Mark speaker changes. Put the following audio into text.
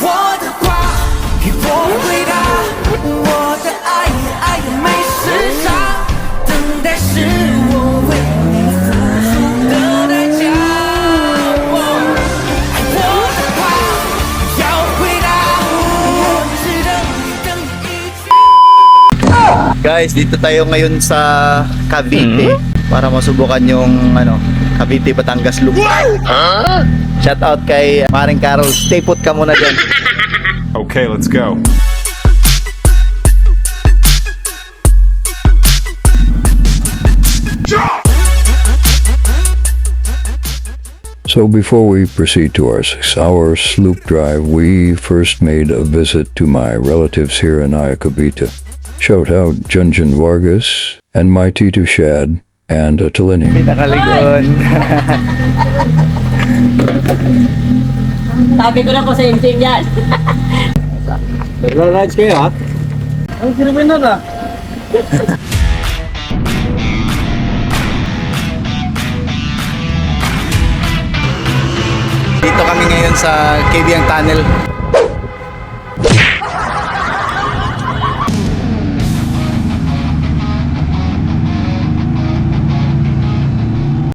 Speaker 1: 我的话，给我回答。我的爱，爱的没时差，等待是我为你付出的代价。爱我的话，要回答。我只等你，等你一句。
Speaker 2: Guys, dito tayo ngayon sa Cavite para masubukan yung Cavite Batangas Loop. Shout out kay Maring Carol. Stay put ka muna dyan.
Speaker 3: Okay, let's go.
Speaker 4: So before we proceed to our 6-hour sloop drive, we first made a visit to my relatives here in Ayacabita. Shout out Junjun Vargas and my Tito Shad and Talini.
Speaker 2: Pinakaligon.
Speaker 5: Sabi ko na po sa inting yan.
Speaker 2: Rides kayo ha? Ang kriminal ah. Dito kami ngayon sa Kabyang Tunnel.